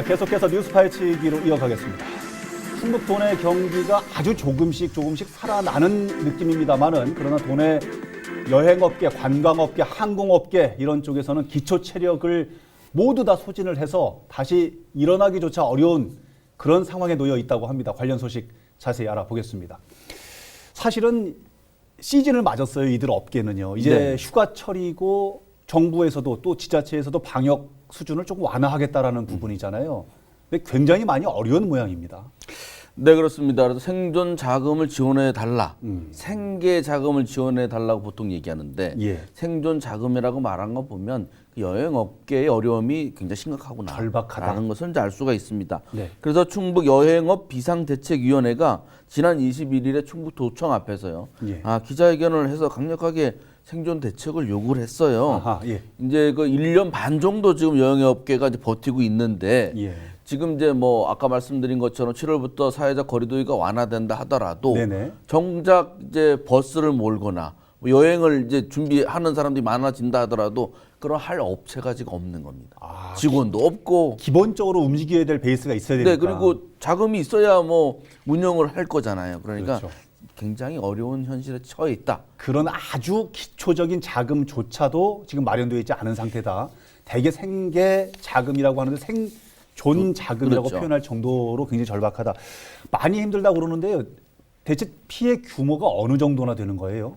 계속해서 뉴스 파헤치기로 이어가겠습니다. 충북 도내 경기가 아주 조금씩 살아나는 느낌입니다만은 그러나 도내 여행업계, 관광업계, 항공업계 이런 쪽에서는 기초 체력을 모두 다 소진을 해서 다시 일어나기조차 어려운 그런 상황에 놓여 있다고 합니다. 관련 소식 자세히 알아보겠습니다. 사실은 시즌을 맞았어요. 이들 업계는요. 이제 네. 휴가철이고 정부에서도 또 지자체에서도 방역 수준을 조금 완화하겠다라는 부분이잖아요. 근데 굉장히 많이 어려운 모양입니다. 네, 그렇습니다. 그래서 생존 자금을 지원해 달라, 생계 자금을 지원해 달라고 보통 얘기하는데 예. 생존 자금이라고 말한 거 보면 그 여행업계의 어려움이 굉장히 심각하구나, 절박하다. 라는 것을 이제 알 수가 있습니다. 네. 그래서 충북 여행업 비상대책위원회가 지난 21일에 충북도청 앞에서요, 예. 기자회견을 해서 강력하게 생존 대책을 요구를 했어요. 아하, 예. 이제 그 1년 반 정도 지금 여행업계가 이제 버티고 있는데 예. 지금 이제 뭐 아까 말씀드린 것처럼 7월부터 사회적 거리두기가 완화된다 하더라도 네네. 정작 이제 버스를 몰거나 뭐 여행을 이제 준비하는 사람들이 많아진다 하더라도 그런 할 업체가 지금 없는 겁니다. 직원도 없고. 기본적으로 움직여야 될 베이스가 있어야 되니까. 네, 그리고 자금이 있어야 뭐 운영을 할 거잖아요. 그러니까 그렇죠. 굉장히 어려운 현실에 처해 있다. 그런 아주 기초적인 자금조차도 지금 마련되어 있지 않은 상태다. 대개 생계 자금이라고 하는데 생존 자금이라고 그렇죠. 표현할 정도로 굉장히 절박하다. 많이 힘들다고 그러는데요. 대체 피해 규모가 어느 정도나 되는 거예요?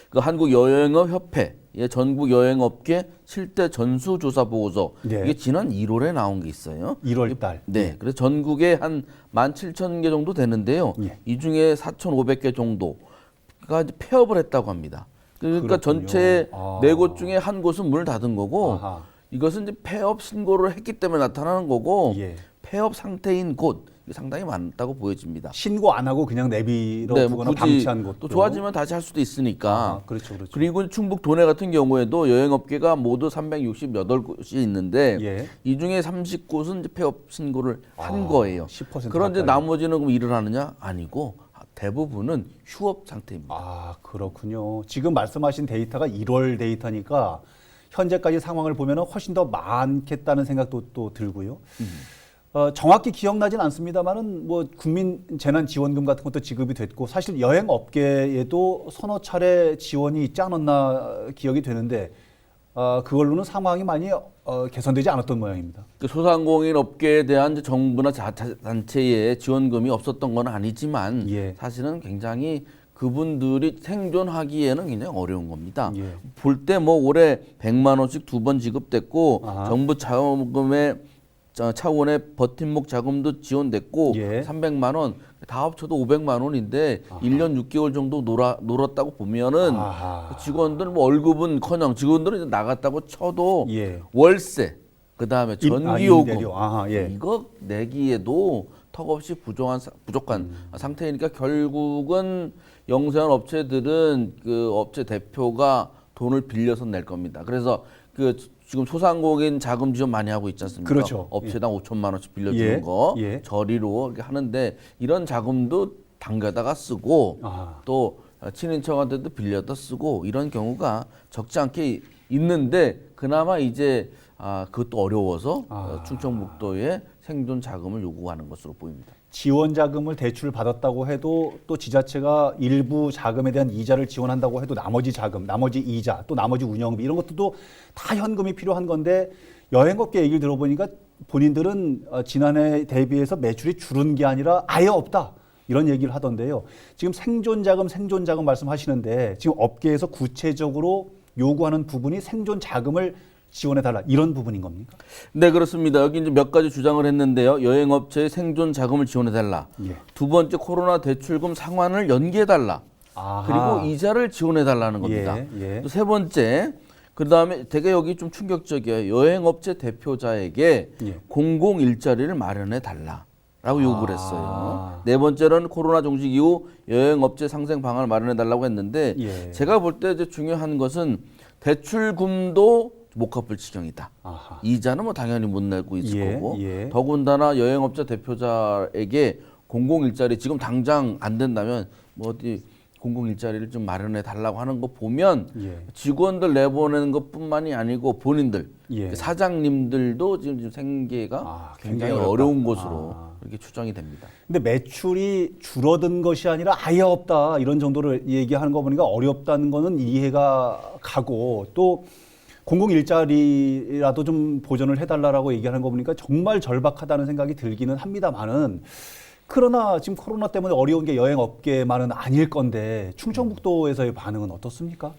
그 한국여행업협회 전국 여행업계 실태 전수조사 보고서 네. 이게 지난 1월에 나온 게 있어요. 1월 달. 네, 그래서 전국에 한 17,000개 정도 되는데요. 예. 이 중에 4,500개 정도가 이제 폐업을 했다고 합니다. 그러니까 그렇군요. 전체 아. 4곳 중에 한 곳은 문을 닫은 거고, 아하. 이것은 이제 폐업 신고를 했기 때문에 나타나는 거고, 예. 폐업 상태인 곳 상당히 많다고 보여집니다. 신고 안 하고 그냥 내비로 네, 두거나 굳이 방치한 것도. 또 좋아지면 다시 할 수도 있으니까. 아, 그렇죠, 그렇죠. 그리고 충북 도내 같은 경우에도 여행업계가 모두 368곳이 있는데 예. 이 중에 30곳은 이제 폐업 신고를 한 거예요. 10% 그런데 가까이. 나머지는 그럼 일을 하느냐? 아니고 대부분은 휴업 상태입니다. 아, 그렇군요. 지금 말씀하신 데이터가 1월 데이터니까 현재까지 상황을 보면 훨씬 더 많겠다는 생각도 또 들고요. 정확히 기억나진 않습니다만은 뭐 국민 재난 지원금 같은 것도 지급이 됐고 사실 여행 업계에도 서너 차례 지원이 있지 않았나 기억이 되는데 그걸로는 상황이 많이 개선되지 않았던 모양입니다. 그 소상공인 업계에 대한 이제 정부나 자치단체의 지원금이 없었던 건 아니지만 예. 사실은 굉장히 그분들이 생존하기에는 굉장히 어려운 겁니다. 예. 볼 때 뭐 올해 100만 원씩 2번 지급됐고 아하. 정부 자금의 차원의 버팀목 자금도 지원됐고 예. 300만 원, 다 합쳐도 500만 원인데 1년 6개월 정도 놀았다고 보면은 아하. 직원들 뭐 월급은커녕 직원들은 이제 나갔다고 쳐도 예. 월세, 그다음에 전기요금 임대료. 아하, 예. 이거 내기에도 턱없이 부족한 상태이니까 결국은 영세한 업체들은 그 업체 대표가 돈을 빌려서 낼 겁니다. 그래서 그 지금 소상공인 자금 지원 많이 하고 있지 않습니까? 그렇죠. 업체당 5천만 원씩 빌려주는 예. 거 예. 저리로 이렇게 하는데 이런 자금도 당겨다가 쓰고 아하. 또 친인척한테도 빌려다 쓰고 이런 경우가 적지 않게 있는데 그나마 이제 그것도 어려워서 충청북도에 생존 자금을 요구하는 것으로 보입니다. 지원 자금을 대출 받았다고 해도 또 지자체가 일부 자금에 대한 이자를 지원한다고 해도 나머지 자금, 나머지 이자, 또 나머지 운영비 이런 것도 다 현금이 필요한 건데 여행업계 얘기를 들어보니까 본인들은 지난해 대비해서 매출이 줄은 게 아니라 아예 없다. 이런 얘기를 하던데요. 지금 생존 자금 말씀하시는데 지금 업계에서 구체적으로 요구하는 부분이 생존 자금을 지원해달라 이런 부분인 겁니까? 네, 그렇습니다. 여기 이제 몇 가지 주장을 했는데요. 여행업체의 생존 자금을 지원해달라. 예. 두 번째 코로나 대출금 상환을 연기해달라. 아하. 그리고 이자를 지원해달라는 겁니다. 예, 예. 또 세 번째, 그 다음에 되게 여기 좀 충격적이에요. 여행업체 대표자에게 예. 공공 일자리를 마련해달라. 라고 요구를 했어요. 네 번째로는 코로나 종식 이후 여행업체 상생 방안을 마련해달라고 했는데 예. 제가 볼 때 이제 중요한 것은 대출금도 못 갚을 지경이다. 아하. 이자는 뭐 당연히 못 내고 있을 예, 거고 예. 더군다나 여행업자 대표자에게 공공 일자리 지금 당장 안 된다면 뭐 어디 공공 일자리를 좀 마련해 달라고 하는 거 보면 예. 직원들 내보내는 것뿐만이 아니고 본인들 예. 사장님들도 지금 생계가 굉장히 어렵다. 어려운 것으로 이렇게 추정이 됩니다. 근데 매출이 줄어든 것이 아니라 아예 없다 이런 정도를 얘기하는 거 보니까 어렵다는 거는 이해가 가고 또 공공 일자리라도 좀 보전을 해달라고 얘기하는 거 보니까 정말 절박하다는 생각이 들기는 합니다만은 그러나 지금 코로나 때문에 어려운 게 여행업계만은 아닐 건데 충청북도에서의 반응은 어떻습니까?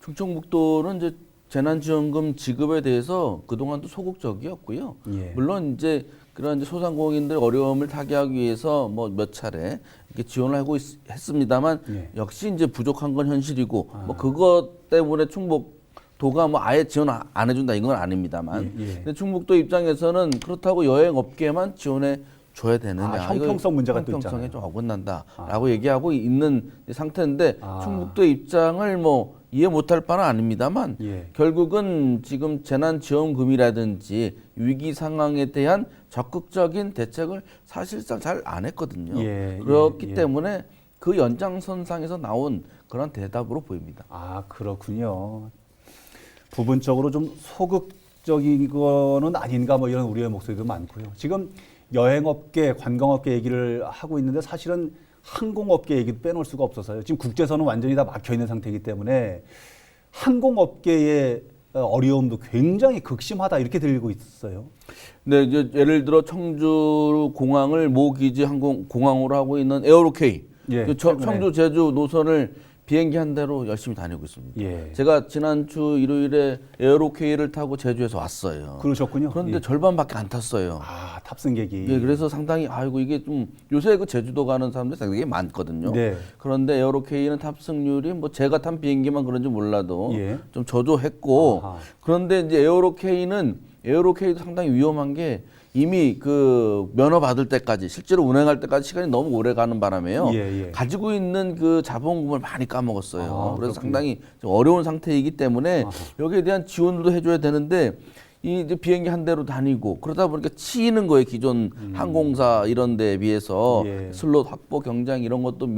충청북도는 이제 재난지원금 지급에 대해서 그동안도 소극적이었고요. 예. 물론 이제 그런 이제 소상공인들 어려움을 타개하기 위해서 뭐 몇 차례 이렇게 지원을 하고 했습니다만 예. 역시 이제 부족한 건 현실이고 뭐 그것 때문에 충북도가 뭐 아예 지원 안 해준다 이건 아닙니다만 예. 근데 충북도 입장에서는 그렇다고 여행업계만 지원해 줘야 되느냐. 형평성 문제가 또 형평성에 있잖아요. 좀 어긋난다라고 얘기하고 있는 상태인데 아. 충북도 입장을 뭐 이해 못할 바는 아닙니다만 예. 결국은 지금 재난지원금이라든지 위기 상황에 대한 적극적인 대책을 사실상 잘 안 했거든요. 예, 그렇기 예. 때문에 그 연장선상에서 나온 그런 대답으로 보입니다. 아, 그렇군요. 부분적으로 좀 소극적인 거는 아닌가 뭐 이런 우려의 목소리도 많고요. 지금 여행업계, 관광업계 얘기를 하고 있는데 사실은 항공업계 얘기도 빼놓을 수가 없어서요. 지금 국제선은 완전히 다 막혀 있는 상태이기 때문에 항공업계의 어려움도 굉장히 극심하다 이렇게 들리고 있어요. 네, 이제 예를 들어 청주 공항을 모기지 항공공항으로 하고 있는 에어로케이, 예, 청주 제주 노선을 비행기 한 대로 열심히 다니고 있습니다. 예. 제가 지난주 일요일에 에어로케이를 타고 제주에서 왔어요. 그러셨군요. 그런데 예. 절반밖에 안 탔어요. 아, 탑승객이. 예, 그래서 상당히 아이고 이게 좀 요새 그 제주도 가는 사람들 상당히 많거든요. 네. 그런데 에어로케이는 탑승률이 뭐 제가 탄 비행기만 그런지 몰라도 예. 좀 저조했고 아하. 그런데 이제 에어로케이도 상당히 위험한 게 이미 그 면허 받을 때까지 실제로 운행할 때까지 시간이 너무 오래 가는 바람에요. 예, 예. 가지고 있는 그 자본금을 많이 까먹었어요. 아, 그래서 그렇군요. 상당히 좀 어려운 상태이기 때문에 아하. 여기에 대한 지원도 해줘야 되는데 이 이제 비행기 한 대로 다니고 그러다 보니까 치이는 거예요. 기존 항공사 이런 데에 비해서 예. 슬롯 확보 경쟁 이런 것도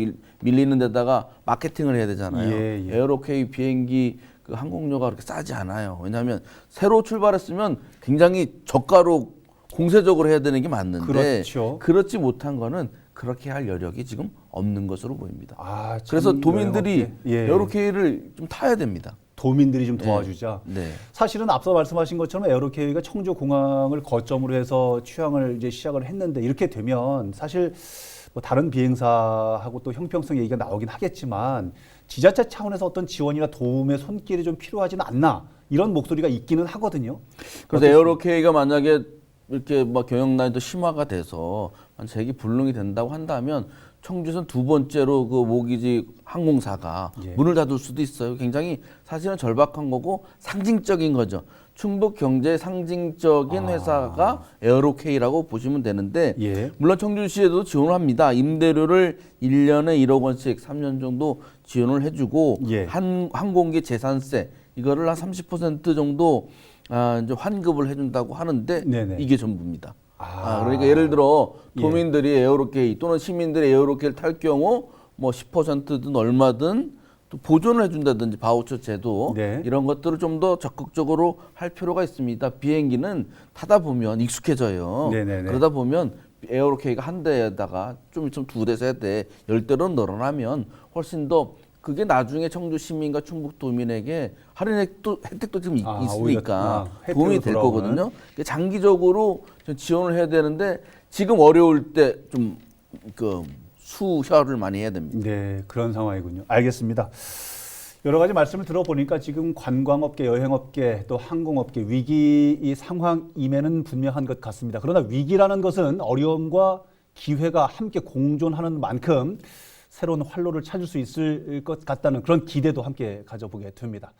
밀리는 데다가 마케팅을 해야 되잖아요. 예, 예. 에어로케이 비행기 그 항공료가 그렇게 싸지 않아요. 왜냐하면 새로 출발했으면 굉장히 저가로 공세적으로 해야 되는 게 맞는데 그렇죠. 그렇지 못한 거는 그렇게 할 여력이 지금 없는 것으로 보입니다. 아, 참 그래서 도민들이 여행업계. 예. 에어로케이를 좀 타야 됩니다. 도민들이 좀 도와주자. 네. 사실은 앞서 말씀하신 것처럼 에어로케이가 청주 공항을 거점으로 해서 취항을 이제 시작을 했는데 이렇게 되면 사실 뭐 다른 비행사하고 또 형평성 얘기가 나오긴 하겠지만 지자체 차원에서 어떤 지원이나 도움의 손길이 좀 필요하지는 않나 이런 목소리가 있기는 하거든요. 그래서 에어로케이가 만약에 이렇게 막 경영난이도 심화가 돼서 재기 불능이 된다고 한다면 청주에서는 두 번째로 그 모기지 항공사가 예. 문을 닫을 수도 있어요. 굉장히 사실은 절박한 거고 상징적인 거죠. 충북 경제의 상징적인 회사가 에어로케이라고 보시면 되는데 예. 물론 청주시에도 지원을 합니다. 임대료를 1년에 1억 원씩 3년 정도 지원을 해주고 예. 항공기 재산세 이거를 한 30% 정도 이제 환급을 해준다고 하는데 네네. 이게 전부입니다. 아. 그러니까 예를 들어 예. 도민들이 에어로케이 또는 시민들이 에어로케이를 탈 경우 뭐 10%든 얼마든 또 보존을 해준다든지 바우처 제도 네. 이런 것들을 좀 더 적극적으로 할 필요가 있습니다. 비행기는 타다 보면 익숙해져요. 네네네. 그러다 보면 에어로케이가 한 대에다가 좀 있으면 두 대, 세 대, 10대로 늘어나면 훨씬 더 그게 나중에 청주 시민과 충북도민에게 할인 혜택도 지금 있으니까 혜택으로 도움이 될 돌아오는. 거거든요. 장기적으로 좀 지원을 해야 되는데 지금 어려울 때 좀 그 수혈을 많이 해야 됩니다. 네, 그런 상황이군요. 알겠습니다. 여러 가지 말씀을 들어보니까 지금 관광업계, 여행업계, 또 항공업계 위기 이 상황임에는 분명한 것 같습니다. 그러나 위기라는 것은 어려움과 기회가 함께 공존하는 만큼 새로운 활로를 찾을 수 있을 것 같다는 그런 기대도 함께 가져보게 됩니다.